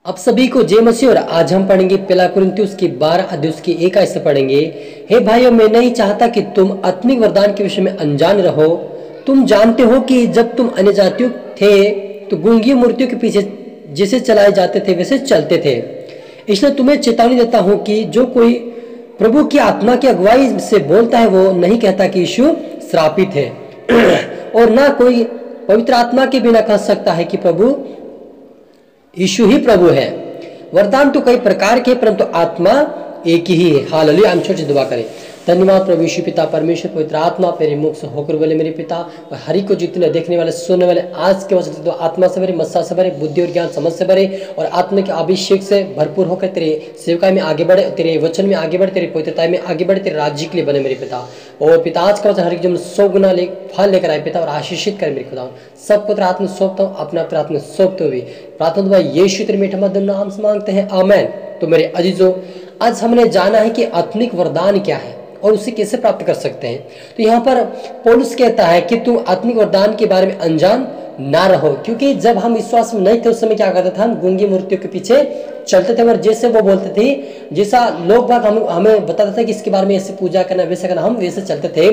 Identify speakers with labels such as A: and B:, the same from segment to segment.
A: आप सभी को जय मसीह। और आज हम पढ़ेंगे पहला कुरिन्थियों की 12 अध्याय की 1 आयत से पढ़ेंगे। हे भाइयों, मैं नहीं चाहता कि तुम आत्मिक वरदान के विषय में अनजान रहो। तुम जानते हो कि जब तुम अन्य जातियों थे तो गूंगी मूर्तियों के पीछे जैसे चलाए जाते थे वैसे चलते थे। इसलिए तुम्हें चेतावनी देता हूं कि जो कोई प्रभु की आत्मा की अगुवाई से बोलता है वो नहीं कहता कि यीशु श्रापित है और ना कोई पवित्र आत्मा के बिना कह सकता है कि प्रभु यीशु ही प्रभु है। वरदान तो कई प्रकार के परंतु आत्मा एक ही है। हालेलुया। हम छोटी दुआ करें। धन्यवाद प्रभु यीशु पिता परमेश्वर पवित्र आत्मा मेरे मुख से होकर बोले मेरे पिता, और हरि को जितने देखने वाले सुनने वाले आज के वचन तो आत्मा से भरे, मस्सा से भरे, बुद्धि और ज्ञान समझ से भरे और आत्मा के अभिषेक से भरपूर होकर तेरे सेवकाई में आगे बढ़े, तेरे वचन में आगे बढ़े, तेरी पवित्रता में आगे बढ़े, तेरे राज्य के लिए बने मेरे पिता। और पिता आज का वचन हर एक 100 गुना फल लेकर आए पिता और आशीषित कर मेरे खुदा। सब पुत्र आत्मा सौंपता हूँ, अपना अपना आत्मा सौंपते हुए प्रार्थना दुआ यीशु तेरे मीठा मधुर नाम से मांगते हैं, आमेन। तो मेरे अजीजों, आज हमने जाना है कि आत्मिक वरदान क्या है और उसे कैसे प्राप्त कर सकते हैं। तो यहाँ पर पौलुस कहता है कि तुम आत्मिक वरदान के बारे में अनजान ना रहो, क्योंकि जब हम विश्वास में नहीं थे उस समय क्या करते थे, हम गूंगी मूर्तियों के पीछे चलते थे और जैसे वो बोलते थे, जैसा लोग बाग हमें बताते थे कि इसके बारे में ऐसे पूजा करना वैसे करना, हम वैसे चलते थे।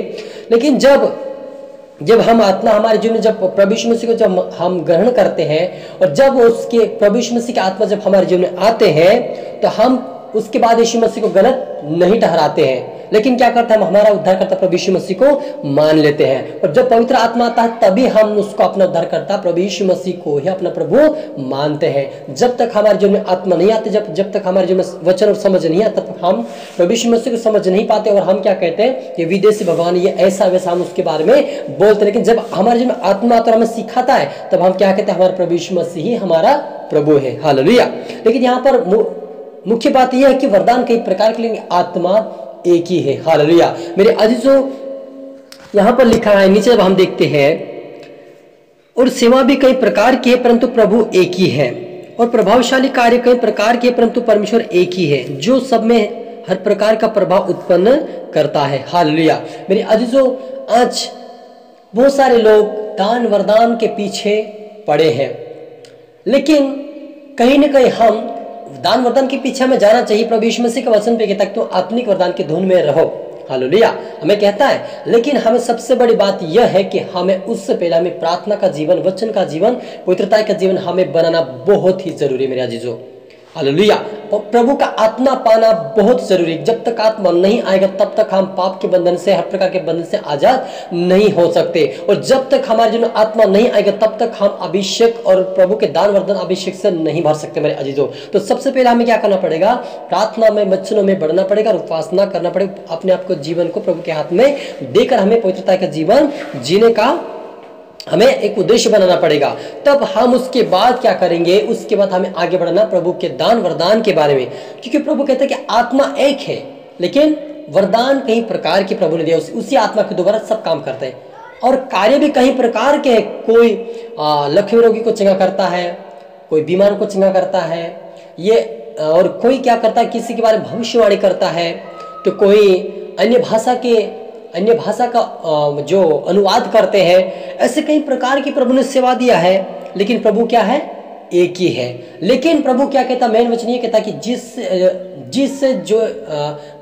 A: लेकिन जब हम आत्मा हमारे जीवन में, जब प्रभु यीशु मसीह को जब हम ग्रहण करते हैं और जब उसके प्रभु यीशु मसीह की आत्मा जब हमारे जीवन में आते हैं तो हम उसके बाद यीशु मसीह को गलत नहीं ठहराते हैं, लेकिन क्या करते हैं, हम हमारा उद्धारकर्ता प्रभु यीशु मसीह को मान लेते हैं। और जब पवित्र आत्मा आता है तभी हम उसको अपना उद्धारकर्ता प्रभु यीशु मसीह को ही अपना प्रभु मानते हैं। जब तक हमारे जीवन में आत्मा नहीं आती, जब तक हमारे जीवन में वचन और समझ नहीं आता, तब हम प्रभु यीशु मसीह को समझ नहीं पाते और हम क्या कहते हैं, ये विदेशी भगवान, ये ऐसा वैसा, हम उसके बारे में बोलते हैं। लेकिन जब हमारे जीवन में आत्मा आता है, हमें सिखाता है, तब हम क्या कहते हैं, हमारा प्रभु यीशु मसीह ही हमारा प्रभु है। हालेलुया। लेकिन यहाँ पर मुख्य बात यह है कि वरदान कई प्रकार के, लेकिन आत्मा एक ही है। हालेलुया। मेरे अजीजों, यहां पर लिखा है नीचे, जब हम देखते हैं, और सेवा भी कई प्रकार की है परंतु प्रभु एक ही है, और प्रभावशाली कार्य कई प्रकार के परंतु परमेश्वर एक ही है, जो सब में हर प्रकार का प्रभाव उत्पन्न करता है। हालेलुया। मेरे अजीजों, आज बहुत सारे लोग दान वरदान के पीछे पड़े हैं, लेकिन कहीं ना कहीं हम दान वरदान के पीछे हमें जाना चाहिए। प्रभु यीशु मसीह का वचन पे कहता है तो आत्मिक वरदान की धुन में रहो। हालेलुया। हमें कहता है, लेकिन हमें सबसे बड़ी बात यह है कि हमें उससे पहले हमें प्रार्थना का जीवन, वचन का जीवन, पवित्रता का जीवन हमें बनाना बहुत ही जरूरी है मेरे अजीजों। हालेलुया। प्रभु का आत्मा पाना बहुत जरूरी है। जब तक आत्मा नहीं आएगा तब तक हम पाप के बंधन से, हर प्रकार के बंधन से आजाद नहीं हो सकते। और जब तक हमारे जीवन में आत्मा नहीं आएगा तब तक हम अभिषेक और प्रभु के दान वरदान अभिषेक से नहीं भर सकते मेरे अजीजों। तो सबसे पहले हमें क्या करना पड़ेगा, प्रार्थना में, वचनों में बढ़ना पड़ेगा और उपासना करना पड़ेगा। अपने आप को, जीवन को प्रभु के हाथ में देकर हमें पवित्रता का जीवन जीने का हमें एक उद्देश्य बनाना पड़ेगा। तब हम उसके बाद क्या करेंगे, उसके बाद हमें आगे बढ़ना प्रभु के दान वरदान के बारे में, क्योंकि प्रभु कहते हैं कि आत्मा एक है लेकिन वरदान कई प्रकार के प्रभु ने दिया, उसी आत्मा के द्वारा सब काम करते हैं और कार्य भी कई प्रकार के हैं। कोई लकवे रोगी को चंगा करता है, कोई बीमार को चंगा करता है, ये और कोई क्या करता है, किसी के बारे में भविष्यवाणी करता है, तो कोई अन्य भाषा का जो अनुवाद करते हैं। ऐसे कई प्रकार की प्रभु ने सेवा दिया है, लेकिन प्रभु क्या है, एक ही है। लेकिन प्रभु क्या कहता, मेन वचन ये कहता कि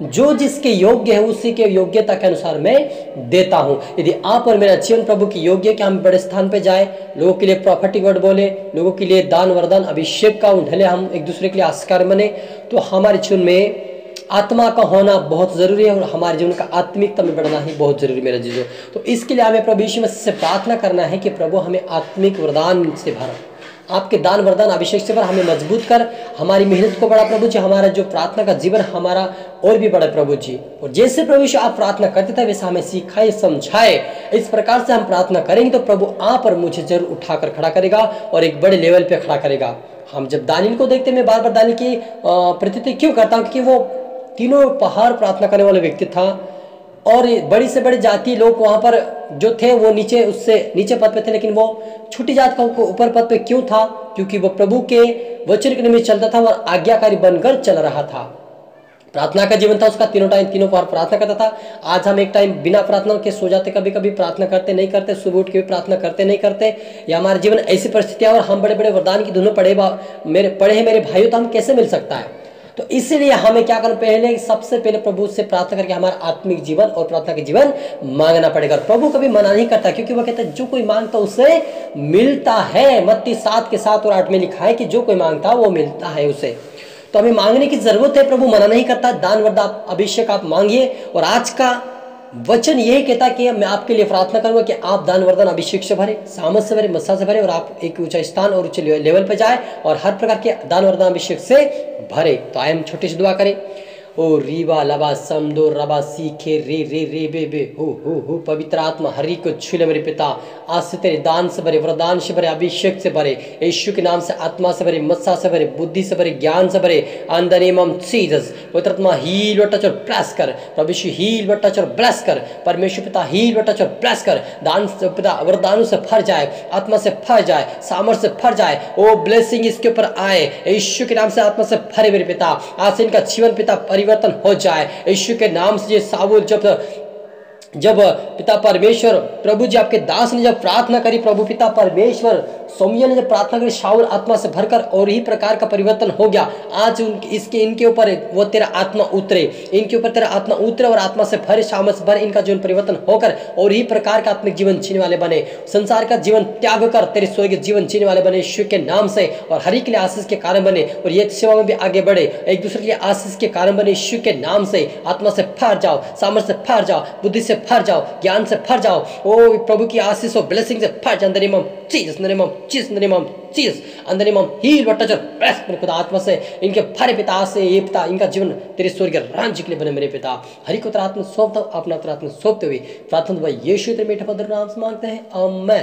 A: जो जिसके योग्य है उसी के योग्यता के अनुसार मैं देता हूं। यदि आप और मेरा जीवन प्रभु की योग्य है कि हम बड़े स्थान पे जाए, लोगों के लिए प्रॉफिटिक वर्ड बोले, लोगों के लिए दान वरदान अभिषेक का ढले, हम एक दूसरे के लिए आस्कार बने, तो हमारे जीवन में आत्मा का होना बहुत जरूरी है और हमारे जीवन का आत्मिकता में बढ़ना ही बहुत जरूरी मेरे जीजों। तो इसके लिए हमें प्रभु यीशु मसीह से प्रार्थना करना है कि प्रभु हमें आत्मिक वरदान से भर, आपके दान वरदान अभिषेक से भर, हमें मजबूत कर, हमारी मेहनत को बढ़ा प्रभु जी, हमारा जो प्रार्थना का जीवन हमारा और भी बढ़े प्रभु जी। और जैसे प्रभु यीशु आप प्रार्थना करते थे वैसा हमें सिखाए, समझाए। इस प्रकार से हम प्रार्थना करेंगे तो प्रभु आप और मुझे जरूर उठाकर खड़ा करेगा और एक बड़े लेवल पे खड़ा करेगा। हम जब दानियल को देखते, मैं बार बार दानियल की प्रतीति क्यों करता हूँ, क्योंकि वो तीनों पहाड़ प्रार्थना करने वाला व्यक्ति था और बड़ी से बड़ी जाति लोग वहां पर जो थे वो उससे नीचे पद पे थे, लेकिन वो छोटी जात का ऊपर पद पे क्यों था, क्योंकि वो प्रभु के वचन के निमित्त चलता था और आज्ञाकारी बनकर चल रहा था। प्रार्थना का जीवन था उसका, तीनों टाइम तीनों बार प्रार्थना करता था। आज हम एक टाइम बिना प्रार्थना के सो जाते, कभी कभी प्रार्थना करते नहीं करते, सुबह उठ के भी प्रार्थना करते नहीं करते, या हमारे जीवन ऐसी परिस्थितियां और हम बड़े बड़े वरदान की धुनों पढ़े हैं मेरे भाइयों, तो हम कैसे मिल सकता है। तो इसलिए हमें क्या करना, पहले सबसे पहले प्रभु से प्रार्थना करके हमारा आत्मिक जीवन और प्रार्थना के जीवन मांगना पड़ेगा। प्रभु कभी मना नहीं करता, क्योंकि वह कहता है जो कोई मांगता उसे मिलता है। मत्ती 7:7 और 8 में लिखा है कि जो कोई मांगता वो मिलता है उसे। तो हमें मांगने की जरूरत है, प्रभु मना नहीं करता। दान वरदान अभिषेक आप मांगिए, और आज का वचन यही कहता कि मैं आपके लिए प्रार्थना करूंगा कि आप दान वरदान अभिषेक से भरे, सामर्थ से भरे, मत्सा से भरे, और आप एक ऊंचा स्थान और ऊंचे लेवल पर जाए और हर प्रकार के दान वरदान अभिषेक से भरे। तो आइए हम छोटी सी दुआ करें। ओ रीवा लबा समदो रबा सीखे रे रे रे बे बे हो पवित्र आत्मा हरि को छू ले मेरे पिता। आज से तेरे दान से भरे, वरदान से भरे, अभिषेक से भरे, यीशु के नाम से आत्मा से भरे, मत्सा से भरे, बुद्धि से भरे, ज्ञान से भरे, इन द नेम ऑफ जीसस। पवित्र आत्मा हील व टच और ब्लेस कर, प्रभु यीशु हील व टच और ब्लेस कर, परमेश्वर पिता हील व टच और ब्लेस कर। दान से पिता वरदानों से भर जाए, आत्मा से भर जाए, सामर्थ से भर जाए। ओ ब्लेसिंग इसके ऊपर आए, यीशु के नाम से आत्मा से भरे मेरे पिता। आज से इनका जीवन पिता परिवर्तन हो जाए यीशु के नाम से। साबुल जब पिता परमेश्वर प्रभु जी आपके दास ने जब प्रार्थना करी, प्रभु पिता परमेश्वर सोमिया ने जब प्रार्थना करी, शाऊल आत्मा से भरकर और ही प्रकार का परिवर्तन हो गया। आज इनके ऊपर वो तेरा आत्मा उतरे, इनके ऊपर तेरा आत्मा उतरे और आत्मा से भरे, शामत से भरे, इनका जीवन परिवर्तन होकर और ही प्रकार का आत्मिक जीवन जीने वाले बने, संसार का जीवन त्याग कर तेरे स्वर्गीय जीवन जीने वाले बने यीशु के नाम से, और हरि के लिए आशीष के कारण बने, और ये सेवा में भी आगे बढ़े, एक दूसरे के लिए आशीष के कारण बने यीशु के नाम से। आत्मा से भर जाओ, सामर्थ से भर जाओ, बुद्धि से भर जाओ, ज्ञान से भर जाओ। ओ प्रभु की आशीष और ब्लेसिंग से भर जाओ। In the name of Jesus, in the name of Jesus, in the name of Jesus, in the name of heal व टच और ब्लेस मेरे खुदा। आत्मा से इनके भरे पिता से ये पिता इनका जीवन तेरे स्वर्गीय राज्य के लिए बने मेरे पिता। हरि को तेरा आत्मा सौंपता हूं, अपना आत्मा सौंपते हुए प्रार्थना यीशु तेरे मीठे पवित्र नाम से मांगते हैं, आमीन।